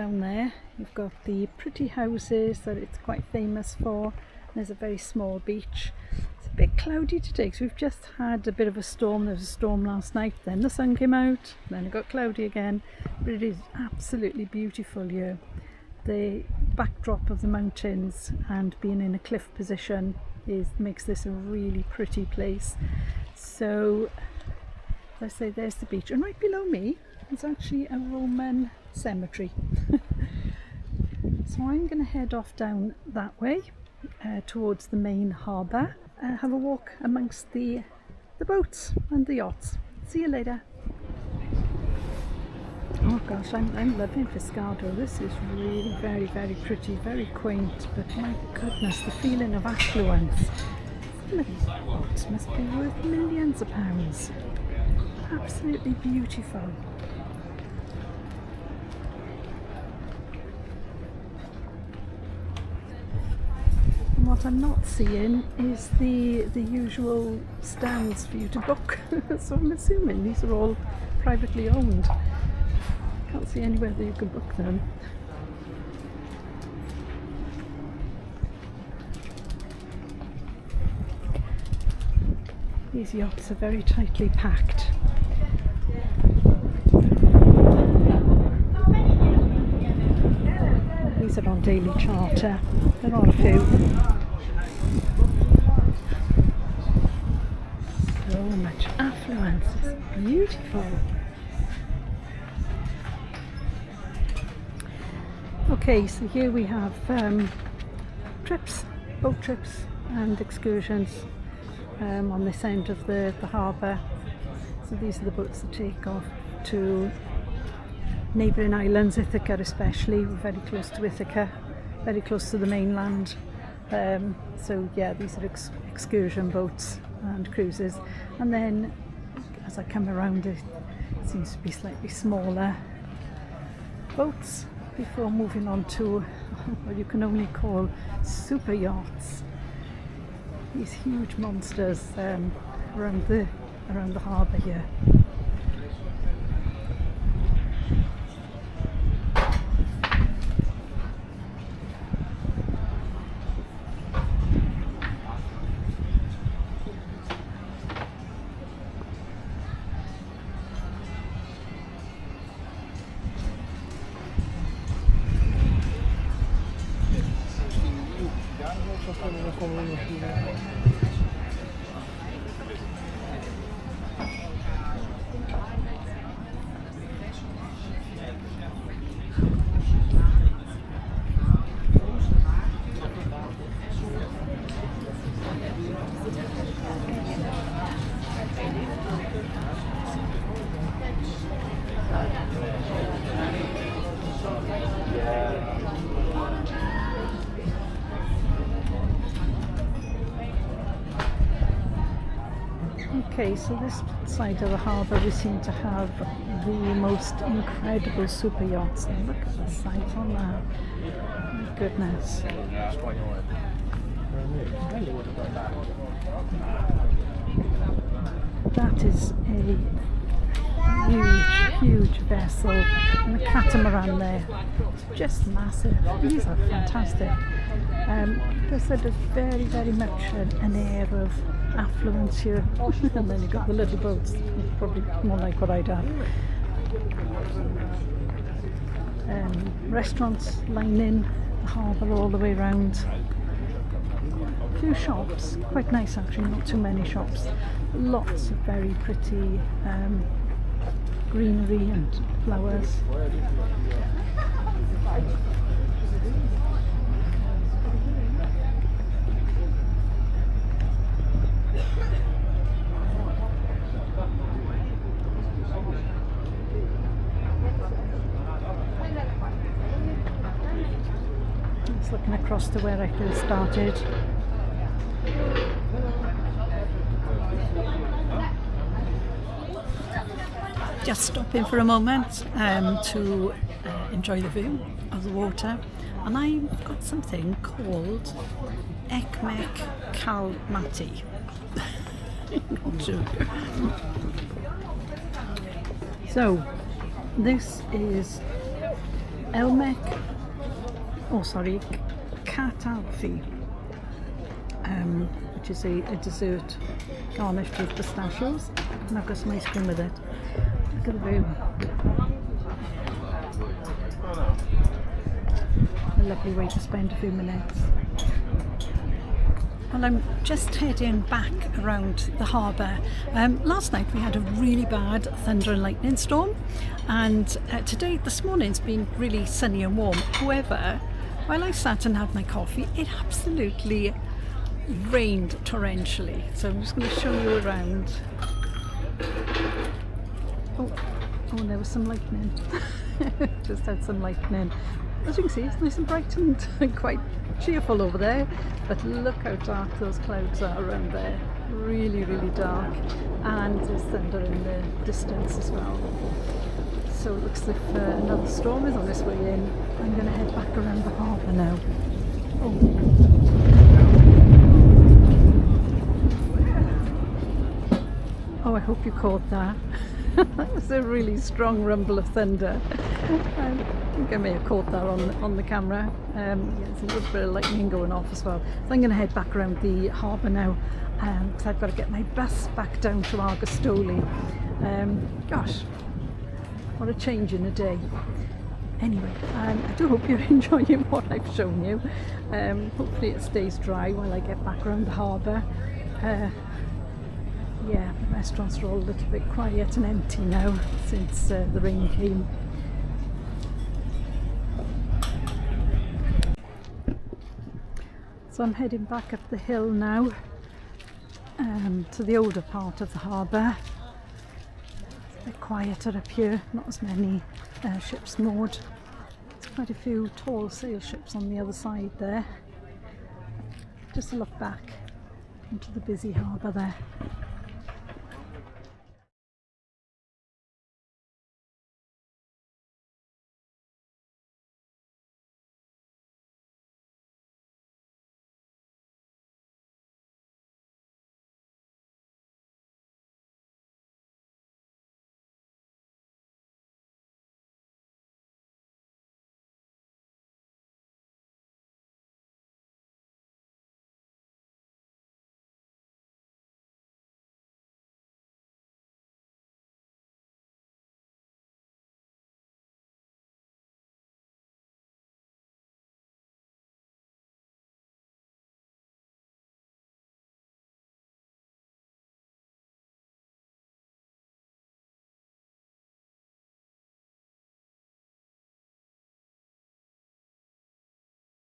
Down there you've got the pretty houses that it's quite famous for. There's a very small beach. It's a bit cloudy today because we've just had a bit of a storm. There was a storm last night, then the sun came out, then it got cloudy again, but it is absolutely beautiful here. The backdrop of the mountains and being in a cliff position makes this a really pretty place. So let's say there's the beach, and right below me is actually a Roman cemetery. So I'm going to head off down that way towards the main harbour and have a walk amongst the boats and the yachts. See you later. Oh gosh, I'm loving Fiskardo. This is really very, very pretty, very quaint, but my goodness, the feeling of affluence. Some of these boats must be worth millions of pounds. Absolutely beautiful. And what I'm not seeing is the usual stands for you to book. So I'm assuming these are all privately owned. Can't see anywhere that you can book them. These yachts are very tightly packed. These are on daily charter. There are a few. So much affluence. It's beautiful. Okay, so here we have boat trips and excursions on this end of the harbour. So these are the boats that take off to neighbouring islands, Ithaca especially. We're very close to Ithaca, very close to the mainland. So yeah, these are excursion boats and cruises. And then as I come around it seems to be slightly smaller boats before moving on to what you can only call super yachts. These huge monsters around the harbour here. Okay, so this side of the harbour we seem to have the most incredible super yachts. And look at the size on that. My goodness. That is a huge vessel, and the catamaran there, just massive. These are fantastic. There's sort of very, very much an air of affluence here. And then you've got the little boats, probably more like what I'd have. Restaurants lining the harbour all the way around. A few shops, quite nice actually, not too many shops. Lots of very pretty greenery and flowers. Just looking across to where I first started. Just stopping for a moment to enjoy the view of the water, and I've got something called Ekmek Kalmati. Not sure. So this is Elmec, oh sorry, Catalfi, which is a dessert garnished with pistachios, and I've got some ice cream with it. Look at the view. A lovely way to spend a few minutes. Well, I'm just heading back around the harbour. Last night we had a really bad thunder and lightning storm, and this morning it's been really sunny and warm. However, while I sat and had my coffee, it absolutely rained torrentially. So I'm just going to show you around. Oh, there was some lightning. Just had some lightning. As you can see, it's nice and bright and quite cheerful over there, but look how dark those clouds are around there. Really, really dark, and there's thunder in the distance as well. So it looks as if another storm is on its way in. I'm going to head back around the harbour now. Oh, I hope you caught that. That was a really strong rumble of thunder. I think I may have caught that on the camera. Yeah, there's a little bit of lightning going off as well. So I'm going to head back around the harbour now, because I've got to get my bus back down to Argostoli. Gosh, what a change in a day. Anyway, I do hope you're enjoying what I've shown you. Hopefully it stays dry while I get back around the harbour. Yeah, the restaurants are all a little bit quiet and empty now since the rain came. So I'm heading back up the hill now to the older part of the harbour. It's a bit quieter up here, not as many ships moored. There's quite a few tall sail ships on the other side there. Just a look back into the busy harbour there.